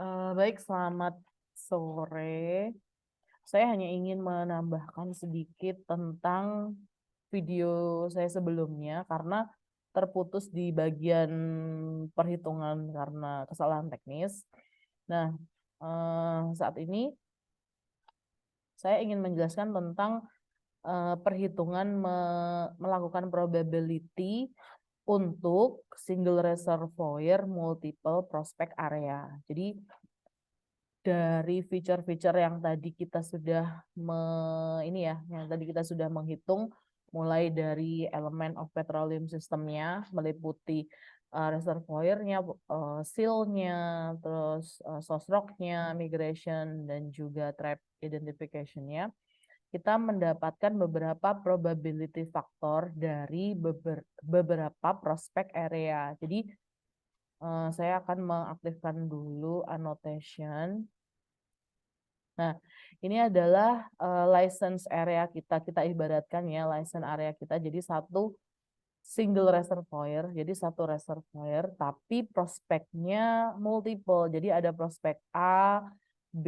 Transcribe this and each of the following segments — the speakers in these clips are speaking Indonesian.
Baik, selamat sore. Saya hanya ingin menambahkan sedikit tentang video saya sebelumnya karena terputus di bagian perhitungan karena kesalahan teknis. Nah, saat ini saya ingin menjelaskan tentang perhitungan melakukan probability untuk single reservoir multiple prospect area. Jadi dari feature-feature yang tadi kita sudah yang tadi kita sudah menghitung mulai dari elemen of petroleum systemnya meliputi reservoir-nya, seal-nya, terus source rock-nya, migration dan juga trap identification-nya. Kita mendapatkan beberapa probability factor dari beberapa prospect area. Jadi saya akan mengaktifkan dulu annotation. Nah, ini adalah license area kita. Kita ibaratkan ya license area kita jadi satu single reservoir. Jadi satu reservoir tapi prospeknya multiple. Jadi ada prospek A, B,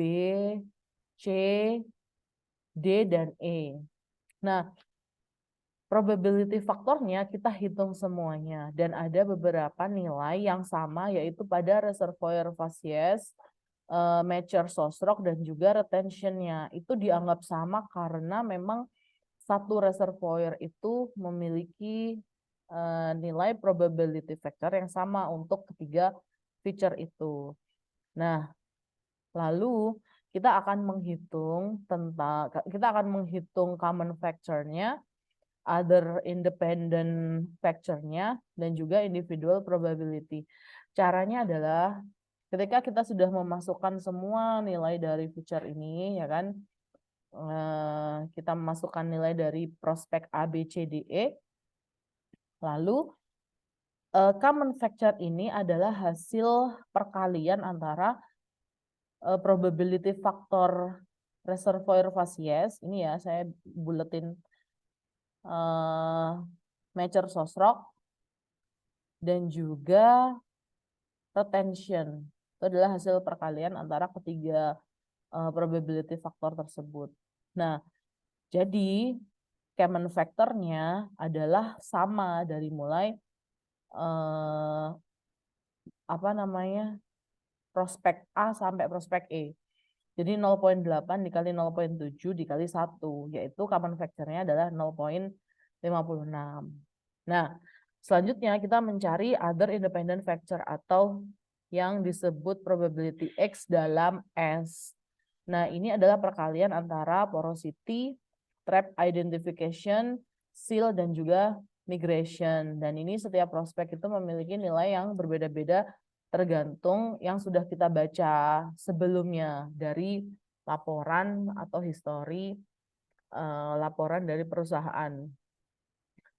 C, D, dan E. Nah, probability faktornya kita hitung semuanya. Dan ada beberapa nilai yang sama yaitu pada reservoir facies, mature source rock dan juga retentionnya itu dianggap sama karena memang satu reservoir itu memiliki nilai probability factor yang sama untuk ketiga feature itu. Nah, lalu kita akan menghitung common factor-nya, other independent factor-nya, dan juga individual probability. Caranya adalah ketika kita sudah memasukkan semua nilai dari feature ini, ya kan, kita memasukkan nilai dari prospek A, B, C, D, E, lalu common factor ini adalah hasil perkalian antara probability factor reservoir facies, ini ya saya buletin mature source rock, dan juga retention. Itu adalah hasil perkalian antara ketiga probability faktor tersebut. Nah, jadi common factor-nya adalah sama dari mulai prospek A sampai prospek E. Jadi 0,8 dikali 0,7 dikali 1, yaitu common factor-nya adalah 0,56. Nah, selanjutnya kita mencari other independent factor atau yang disebut probability X dalam S. Nah, ini adalah perkalian antara porosity, trap identification, seal, dan juga migration. Dan ini setiap prospek itu memiliki nilai yang berbeda-beda tergantung yang sudah kita baca sebelumnya dari laporan atau histori laporan dari perusahaan.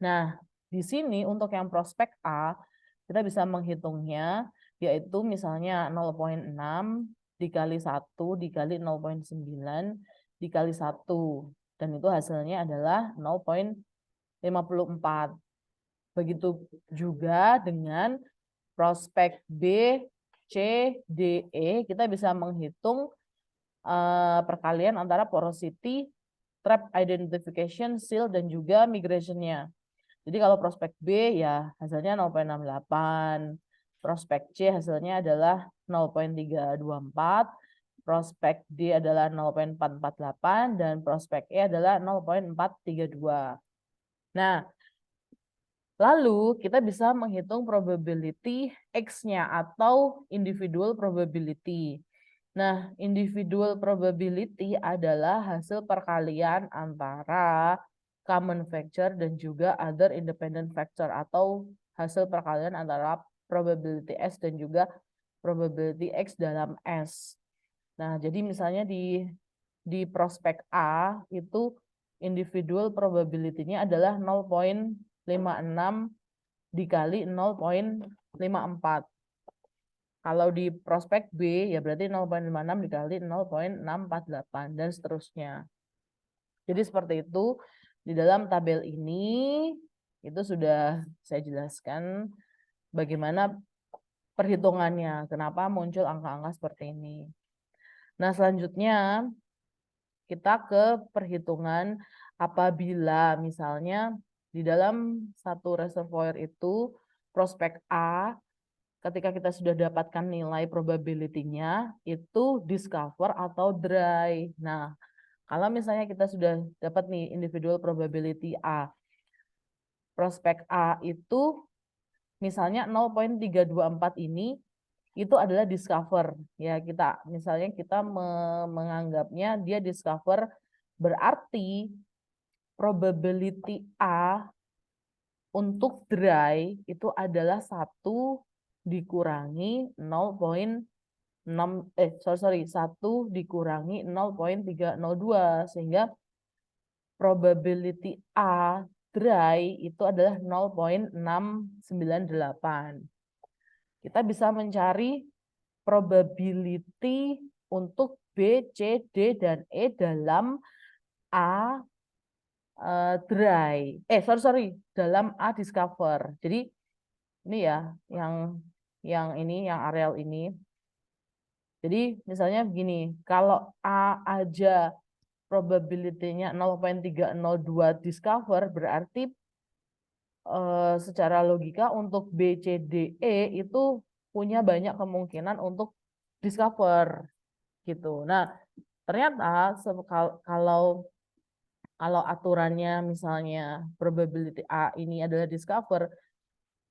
Nah, di sini untuk yang prospek A, kita bisa menghitungnya, yaitu misalnya 0,6 dikali 1 dikali 0,9 dikali 1. Dan itu hasilnya adalah 0,54. Begitu juga dengan prospek B, C, D, E, kita bisa menghitung perkalian antara porosity, trap identification, seal, dan juga migration-nya. Jadi kalau prospek B ya hasilnya 0,68, prospek C hasilnya adalah 0,324, prospek D adalah 0,448, dan prospek E adalah 0,432. Nah, lalu kita bisa menghitung probability X-nya atau individual probability. Nah, individual probability adalah hasil perkalian antara common factor dan juga other independent factor atau hasil perkalian antara probability S dan juga probability X dalam S. Nah, jadi misalnya di prospek A itu individual probability-nya adalah 0,56 dikali 0,54. Kalau di prospek B ya berarti 0,56 dikali 0,648 dan seterusnya. Jadi seperti itu di dalam tabel ini itu sudah saya jelaskan bagaimana perhitungannya. Kenapa muncul angka-angka seperti ini. Nah, selanjutnya kita ke perhitungan apabila misalnya di dalam satu reservoir itu prospek A, ketika kita sudah dapatkan nilai probability-nya, itu discover atau dry. Nah, kalau misalnya kita sudah dapat nih individual probability A, prospek A itu misalnya 0,324 ini itu adalah discover. Ya, misalnya kita menganggapnya dia discover, berarti probability A untuk dry itu adalah 1 dikurangi 1 dikurangi 0,302, sehingga probability A dry itu adalah 0,698. Kita bisa mencari probability untuk B, C, D, dan E dalam A dry. Dalam A discover. Jadi ini ya yang yang areal ini. Jadi misalnya begini, kalau A aja probability-nya 0,302 discover, berarti secara logika untuk B, C, D, E itu punya banyak kemungkinan untuk discover gitu. Nah, ternyata kalau aturannya misalnya probability A ini adalah discover,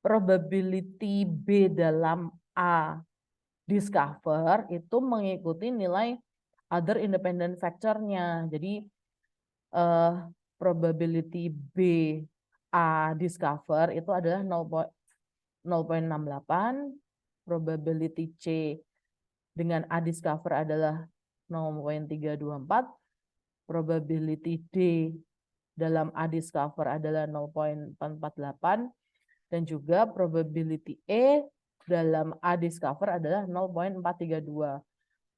probability B dalam A discover itu mengikuti nilai other independent factor-nya. Jadi probability B A discover itu adalah 0,68, probability C dengan A discover adalah 0,324, probability D dalam A discover adalah 0,448, dan juga probability E dalam A discover adalah 0,432.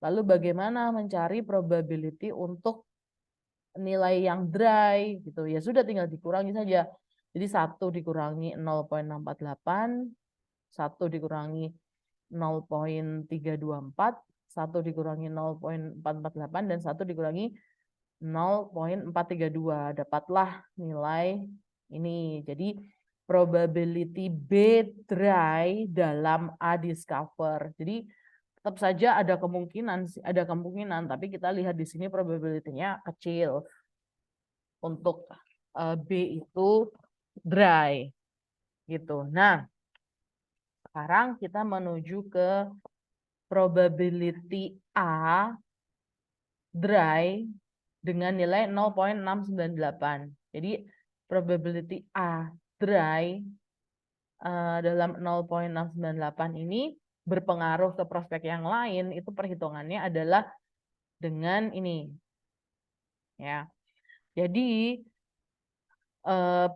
Lalu bagaimana mencari probability untuk nilai yang dry gitu? Ya sudah, tinggal dikurangi saja. Jadi 1 dikurangi 0,648, 1 dikurangi 0,324, 1 dikurangi 0,448, dan 1 dikurangi 0,432. Dapatlah nilai ini. Jadi probability B dry dalam A discover. Jadi tetap saja ada kemungkinan, tapi kita lihat di sini probability-nya kecil untuk B itu dry gitu. Nah, sekarang kita menuju ke probability A dry dengan nilai 0,698. Jadi probability A dry dalam 0,698 ini berpengaruh ke prospek yang lain, itu perhitungannya adalah dengan ini. Ya. Jadi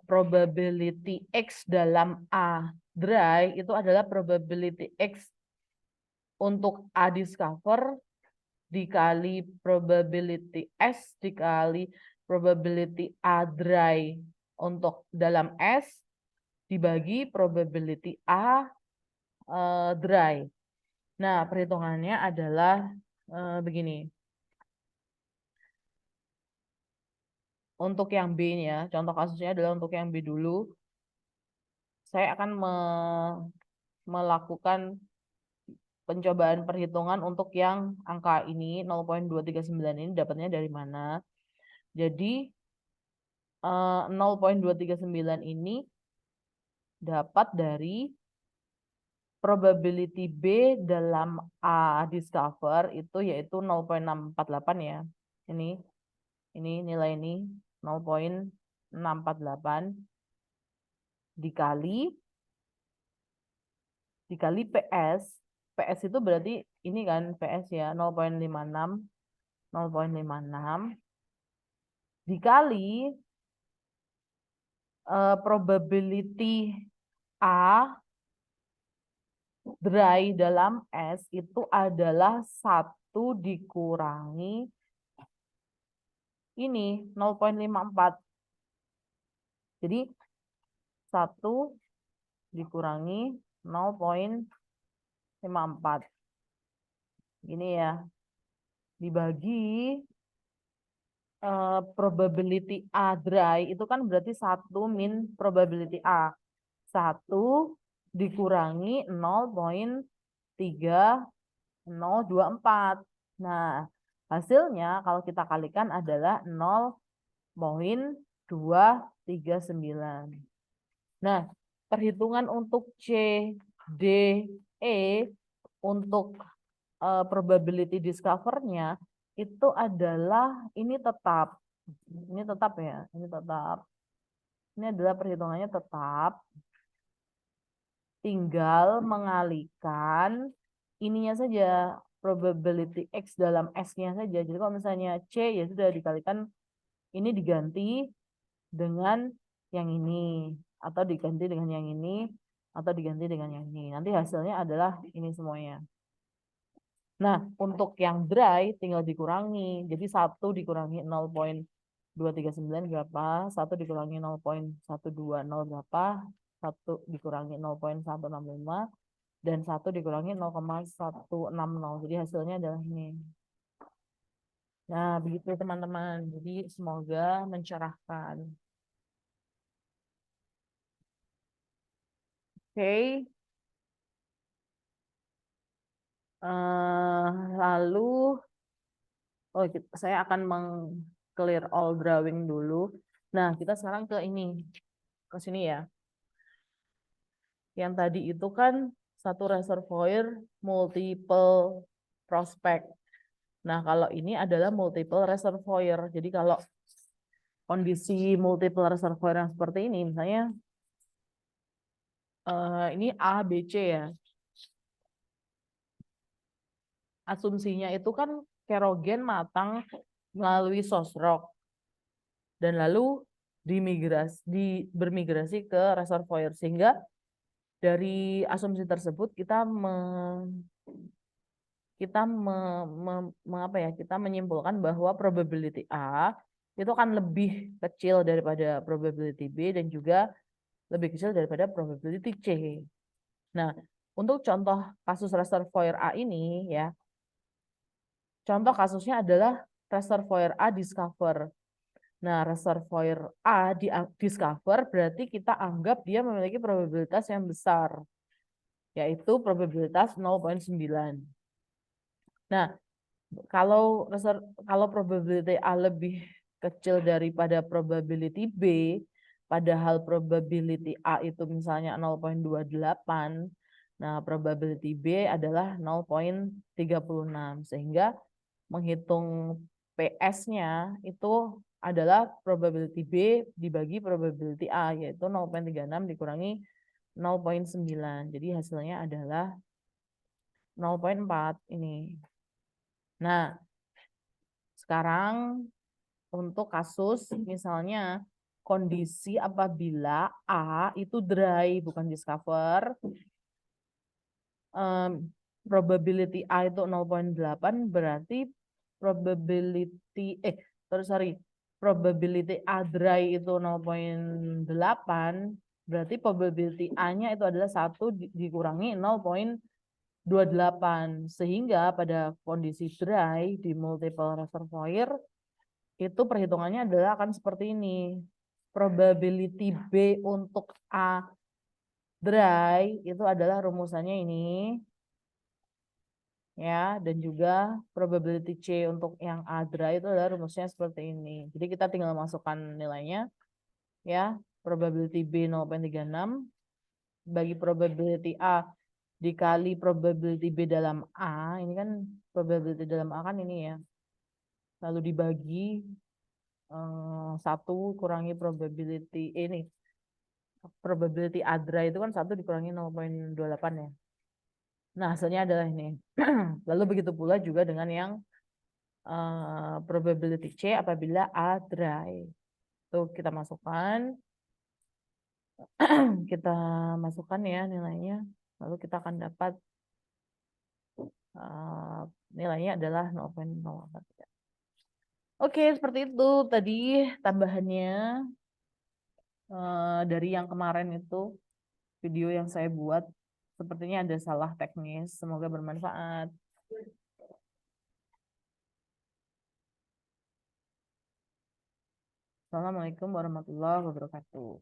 probability X dalam A dry itu adalah probability X untuk A discover dikali probability S dikali probability A dry untuk dalam S dibagi probability A dry. Nah, perhitungannya adalah begini. Untuk yang B ini ya, contoh kasusnya adalah untuk yang B dulu. Saya akan melakukan pencobaan perhitungan untuk yang angka ini 0,239 ini dapatnya dari mana. Jadi 0,239 ini dapat dari probability B dalam A discover itu yaitu 0,648 ya. Ini nilai ini 0,648 dikali PS. PS itu berarti ini kan PS ya 0,56 dikali probability A dry dalam S itu adalah 1 dikurangi ini 0,54. Jadi 1 dikurangi 0,54. 54. Gini ya. Dibagi probability A dry itu kan berarti 1 min probability A. 1 dikurangi 0,3024. Nah, hasilnya kalau kita kalikan adalah 0,239. Nah, perhitungan untuk C, D, E untuk probability discover-nya itu adalah ini tetap ya, ini tetap. Ini adalah perhitungannya tetap. Tinggal mengalihkan ininya saja, probability X dalam S-nya saja. Jadi kalau misalnya C ya sudah dikalikan, ini diganti dengan yang ini, atau diganti dengan yang ini, atau diganti dengan yang ini. Nanti hasilnya adalah ini semuanya. Nah, untuk yang dry tinggal dikurangi. Jadi 1 dikurangi 0,239 berapa? 1 dikurangi 0,120 berapa? 1 dikurangi 0,165 dan 1 dikurangi 0,160. Jadi hasilnya adalah ini. Nah, begitu teman-teman. Jadi semoga mencerahkan. Oke. Lalu saya akan meng-clear all drawing dulu. Nah, kita sekarang ke ini. Ke sini ya. Yang tadi itu kan satu reservoir multiple prospect. Nah, kalau ini adalah multiple reservoir. Jadi kalau kondisi multiple reservoir yang seperti ini, misalnya ini A, B, C ya. Asumsinya itu kan kerogen matang melalui sosrok. Dan lalu bermigrasi ke reservoir. Sehingga dari asumsi tersebut kita menyimpulkan bahwa probability A itu akan lebih kecil daripada probability B dan juga lebih kecil daripada probability C. Nah, untuk contoh kasus reservoir A ini ya, contoh kasusnya adalah reservoir A discover. Nah, reservoir A discover berarti kita anggap dia memiliki probabilitas yang besar, yaitu probabilitas 0,9. Nah, kalau probability A lebih kecil daripada probability B, padahal probability A itu misalnya 0,28, nah probability B adalah 0,36, sehingga menghitung PS-nya itu adalah probability B dibagi probability A, yaitu 0,36 dikurangi 0,9. Jadi hasilnya adalah 0,4 ini. Nah, sekarang untuk kasus misalnya kondisi apabila A itu dry bukan discover, probability A itu 0,8 berarti probability A dry itu 0,8 berarti probability A-nya itu adalah 1 dikurangi 0,28 sehingga pada kondisi dry di multiple reservoir itu perhitungannya adalah akan seperti ini. Probability B untuk A dry itu adalah rumusannya ini. Ya, dan juga probability C untuk yang A dry itu adalah rumusnya seperti ini. Jadi kita tinggal masukkan nilainya. Ya, probability B 0,36 bagi probability A dikali probability B dalam A. Ini kan probability dalam A kan ini ya. Lalu dibagi 1 kurangi probability ini. Probability A dry itu kan 1 dikurangi 0,28 ya. Nah, hasilnya adalah ini. Lalu begitu pula juga dengan yang probability C apabila A dry. Itu kita masukkan. Kita masukkan ya nilainya. Lalu kita akan dapat nilainya adalah 0,04. Oke, seperti itu tadi tambahannya dari yang kemarin itu video yang saya buat. Sepertinya ada salah teknis. Semoga bermanfaat. Assalamualaikum warahmatullahi wabarakatuh.